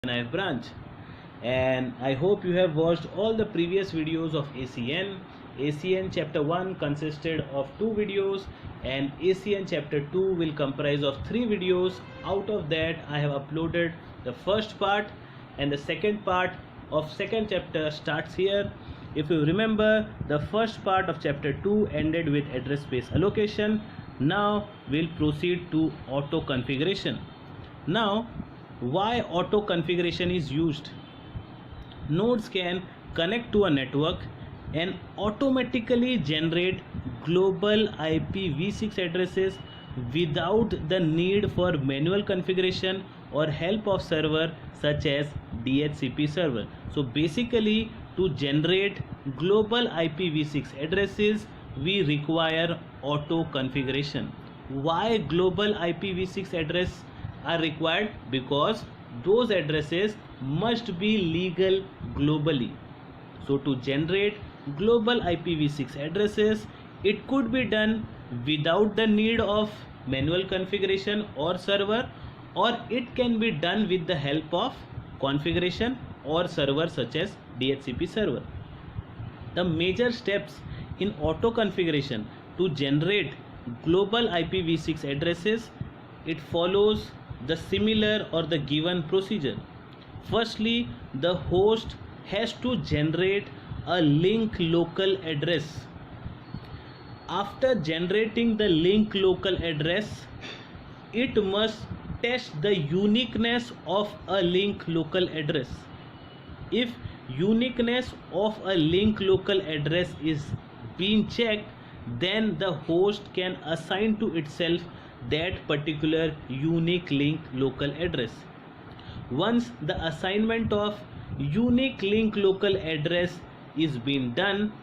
IF branch, and I hope you have watched all the previous videos of ACN. ACN chapter 1 consisted of 2 videos and ACN chapter 2 will comprise of 3 videos. Out of that I have uploaded the first part, and the second part of second chapter starts here. If you remember, the first part of chapter 2 ended with address space allocation. Now we'll proceed to auto configuration. Now, why auto configuration is used? Nodes can connect to a network and automatically generate global IPv6 addresses without the need for manual configuration or help of server such as DHCP server. So basically, to generate global IPv6 addresses, we require auto configuration. Why global IPv6 address are required? Because those addresses must be legal globally. So to generate global IPv6 addresses, it could be done without the need of manual configuration or server, or it can be done with the help of configuration or server such as DHCP server. The major steps in auto configuration to generate global IPv6 addresses, it follows the similar or the given procedure. Firstly, the host has to generate a link local address. After generating the link local address, it must test the uniqueness of a link local address. If uniqueness of a link local address is being checked, then the host can assign to itself that particular unique link local address. Once the assignment of unique link local address is being done,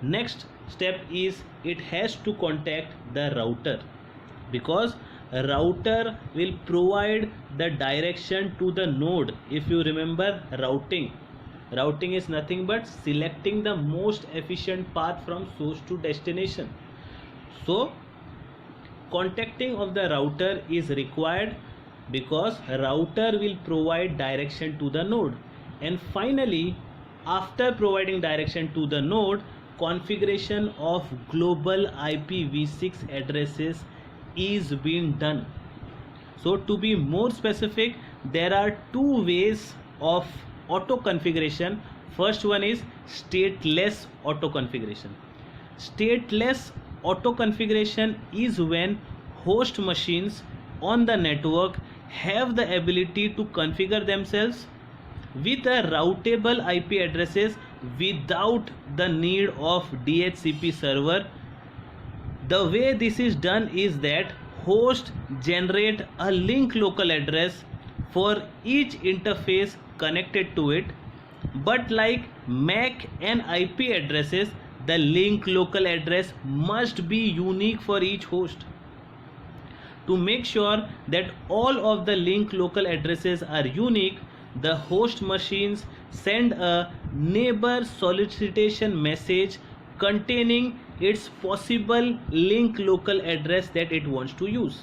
next step is it has to contact the router, because a router will provide the direction to the node. If you remember, routing is nothing but selecting the most efficient path from source to destination. So contacting of the router is required because router will provide direction to the node. And finally, after providing direction to the node, configuration of global IPv6 addresses is being done. So to be more specific, there are 2 ways of auto configuration. First one is stateless auto configuration. Stateless auto configuration is when host machines on the network have the ability to configure themselves with a routable IP addresses without the need of DHCP server. The way this is done is that host generate a link local address for each interface connected to it, but like MAC and IP addresses, the link local address must be unique for each host. To make sure that all of the link local addresses are unique, the host machines send a neighbor solicitation message containing its possible link local address that it wants to use.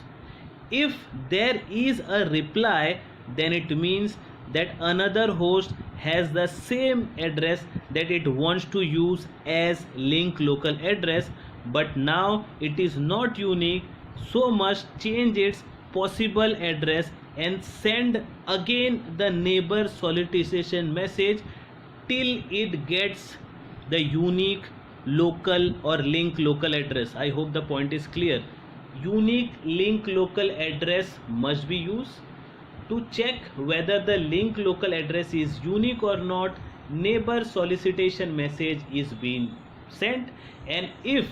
If there is a reply, then it means that another host has the same address that it wants to use as link local address, but now it is not unique, so must change its possible address and send again the neighbor solicitation message till it gets the unique local or link local address. I hope the point is clear. Unique link local address must be used. To check whether the link local address is unique or not, neighbor solicitation message is being sent, and if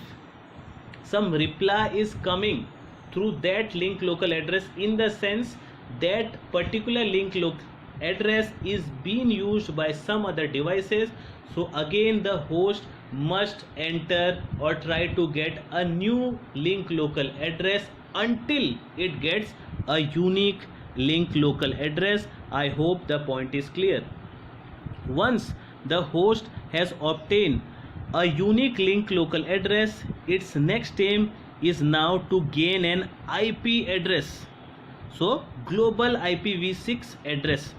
some reply is coming through that link local address, in the sense that particular link local address is being used by some other devices, so again the host must enter or try to get a new link local address until it gets a unique link local address. I hope the point is clear. Once the host has obtained a unique link local address, its next aim is now to gain an IP address. So global IPv6 address.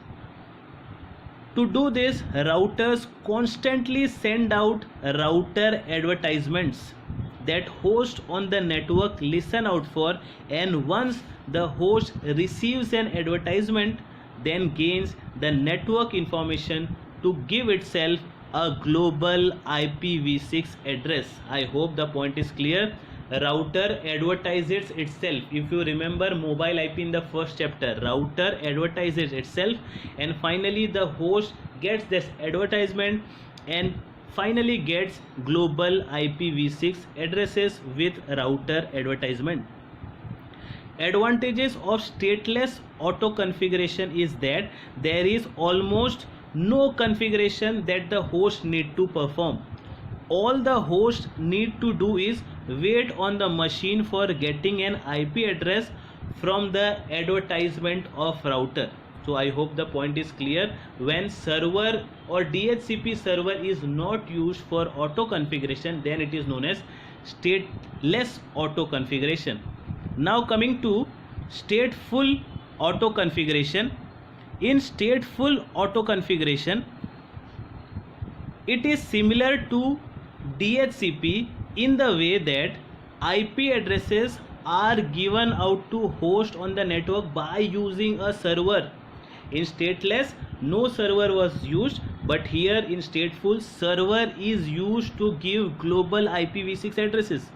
To do this, routers constantly send out router advertisements that host on the network listen out for, and once the host receives an advertisement, then gains the network information to give itself a global IPv6 address. I hope the point is clear. Router advertises itself. If you remember mobile IP in the first chapter, router advertises itself, and finally the host gets this advertisement and finally gets global IPv6 addresses with router advertisement. Advantages of stateless auto configuration is that there is almost no configuration that the host need to perform. All the host need to do is wait on the machine for getting an IP address from the advertisement of router. So I hope the point is clear. When server or DHCP server is not used for auto configuration, then it is known as stateless auto configuration. Now coming to stateful auto configuration. In stateful auto configuration, it is similar to DHCP in the way that IP addresses are given out to host on the network by using a server. In stateless, no server was used, but here in stateful, server is used to give global IPv6 addresses.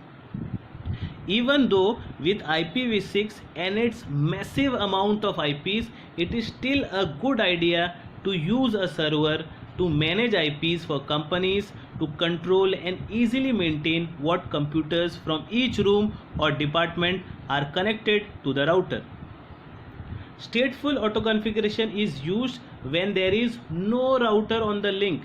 Even though with IPv6 and its massive amount of IPs, it is still a good idea to use a server to manage IPs for companies to control and easily maintain what computers from each room or department are connected to the router. Stateful auto configuration is used when there is no router on the link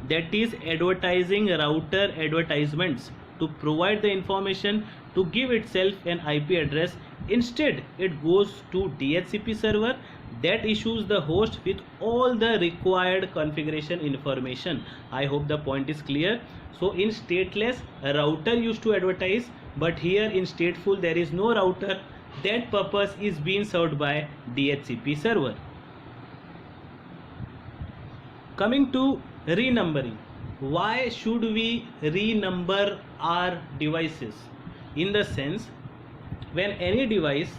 that is advertising router advertisements to provide the information to give itself an IP address. Instead, it goes to DHCP server that issues the host with all the required configuration information. I hope the point is clear. So in stateless, a router used to advertise, but here in stateful there is no router. That purpose is being served by DHCP server. Coming to renumbering. Why should we renumber our devices? In the sense, when any device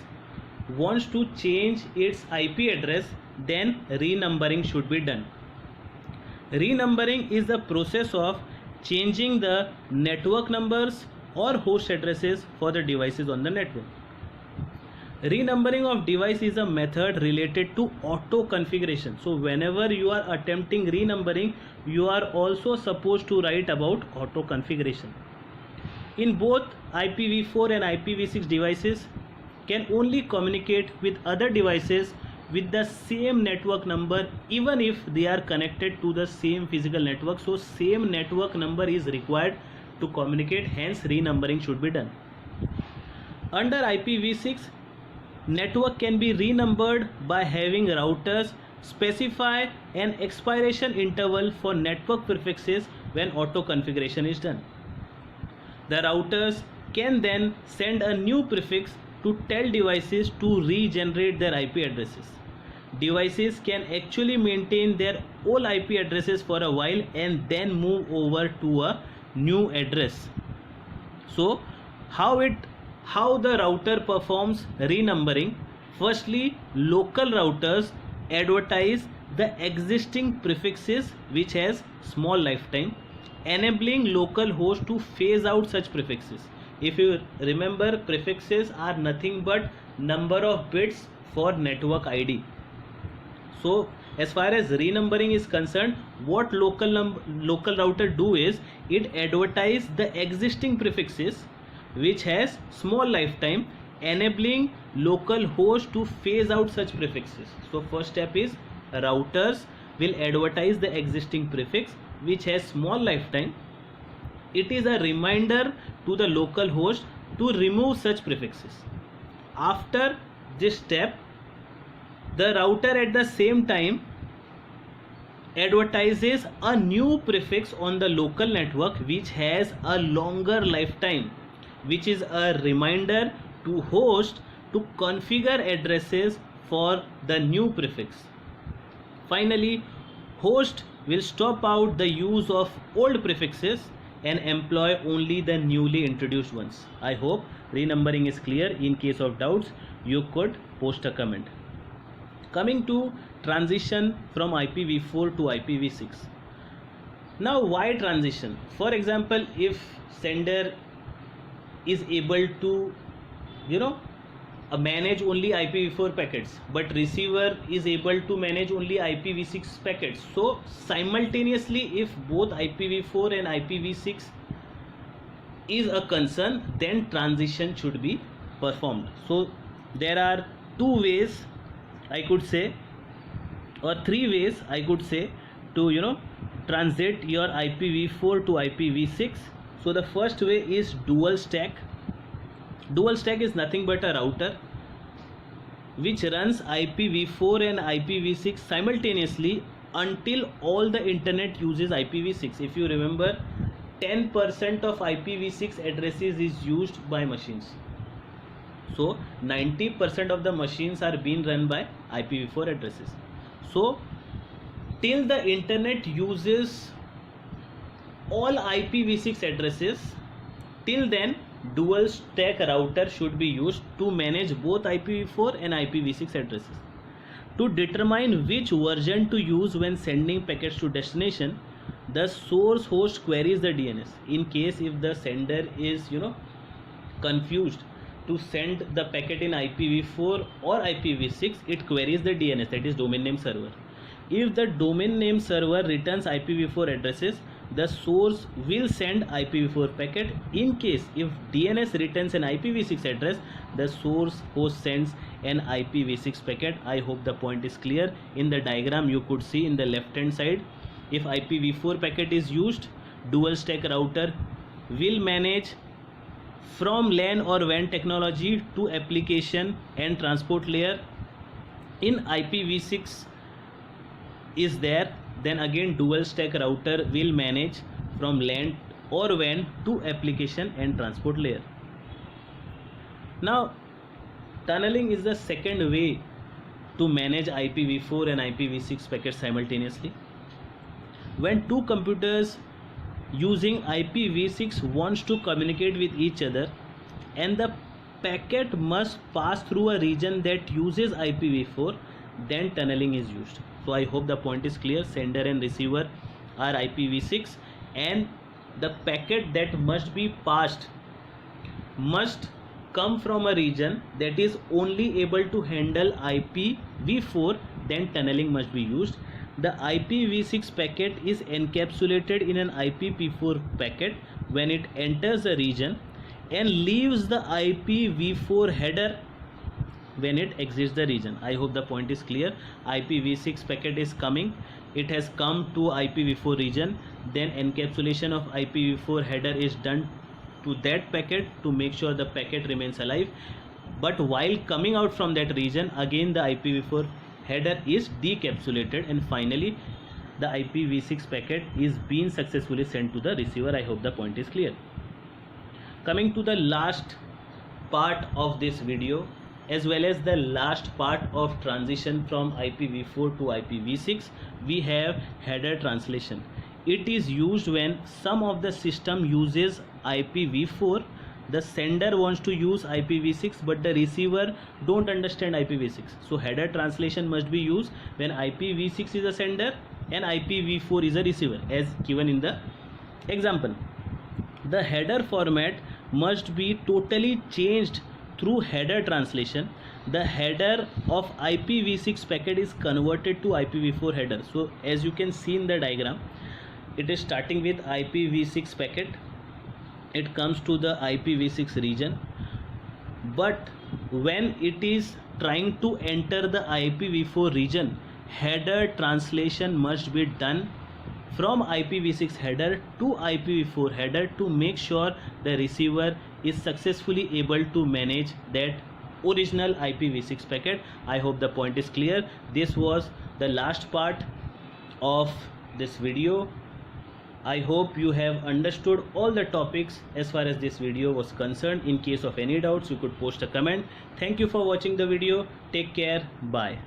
wants to change its IP address, then renumbering should be done. Renumbering is the process of changing the network numbers or host addresses for the devices on the network. Renumbering of device is a method related to auto configuration. So whenever you are attempting renumbering, you are also supposed to write about auto configuration. In both IPv4 and IPv6 devices can only communicate with other devices with the same network number even if they are connected to the same physical network. So same network number is required to communicate, hence renumbering should be done. Under IPv6, network can be renumbered by having routers specify an expiration interval for network prefixes when auto configuration is done. The routers can then send a new prefix to tell devices to regenerate their IP addresses. Devices can actually maintain their old IP addresses for a while and then move over to a new address. So how the router performs renumbering? Firstly, local routers advertise the existing prefixes which has small lifetime, enabling local host to phase out such prefixes. If you remember, prefixes are nothing but number of bits for network ID. So as far as renumbering is concerned, what local router do is it advertise the existing prefixes which has small lifetime, enabling local host to phase out such prefixes. So first step is routers will advertise the existing prefix which has small lifetime. It is a reminder to the local host to remove such prefixes. After this step, the router at the same time advertises a new prefix on the local network which has a longer lifetime, which is a reminder to host to configure addresses for the new prefix. Finally, Host will stop out the use of old prefixes and employ only the newly introduced ones. I hope renumbering is clear. In case of doubts, you could post a comment. Coming to transition from IPv4 to IPv6. Now, why transition? For example, if sender is able to, manage only IPv4 packets, but receiver is able to manage only IPv6 packets. So simultaneously, if both IPv4 and IPv6 is a concern, then transition should be performed. So there are two ways, I could say, or three ways I could say, to transit your IPv4 to IPv6. So the first way is dual stack. Dual stack is nothing but a router which runs IPv4 and IPv6 simultaneously until all the internet uses IPv6. If you remember, 10% of IPv6 addresses is used by machines. So 90% of the machines are being run by IPv4 addresses. So till the internet uses all IPv6 addresses, till then dual stack router should be used to manage both IPv4 and IPv6 addresses. To determine which version to use when sending packets to destination, the source host queries the DNS. In case if the sender is confused to send the packet in IPv4 or IPv6, it queries the DNS, that is domain name server. If the domain name server returns IPv4 addresses, the source will send IPv4 packet. In case if DNS returns an IPv6 address, the source host sends an IPv6 packet. I hope the point is clear. In the diagram you could see in the left hand side, if IPv4 packet is used, dual stack router will manage from LAN or WAN technology to application and transport layer. In IPv6 is there, then again dual stack router will manage from LAN or WAN to application and transport layer. Now tunneling is the second way to manage IPv4 and IPv6 packets simultaneously. When two computers using IPv6 wants to communicate with each other and the packet must pass through a region that uses IPv4, then tunneling is used. So I hope the point is clear. Sender and receiver are IPv6 and the packet that must be passed must come from a region that is only able to handle IPv4, then tunneling must be used. The IPv6 packet is encapsulated in an IPv4 packet when it enters a region and leaves the IPv4 header when it exits the region. I hope the point is clear. IPv6 packet is coming, it has come to IPv4 region, then encapsulation of IPv4 header is done to that packet to make sure the packet remains alive. But while coming out from that region, again the IPv4 header is decapsulated and finally the IPv6 packet is being successfully sent to the receiver. I hope the point is clear. Coming to the last part of this video, as well as the last part of transition from IPv4 to IPv6, we have header translation. It is used when some of the system uses IPv4, the sender wants to use IPv6 but the receiver don't understand IPv6. So header translation must be used when IPv6 is a sender and IPv4 is a receiver, as given in the example. The header format must be totally changed through header translation. The header of IPv6 packet is converted to IPv4 header. So as you can see in the diagram, it is starting with IPv6 packet, it comes to the IPv6 region, but when it is trying to enter the IPv4 region, header translation must be done from IPv6 header to IPv4 header to make sure the receiver is successfully able to manage that original IPv6 packet. I hope the point is clear. This was the last part of this video. I hope you have understood all the topics as far as this video was concerned. In case of any doubts, you could post a comment. Thank you for watching the video. Take care. Bye.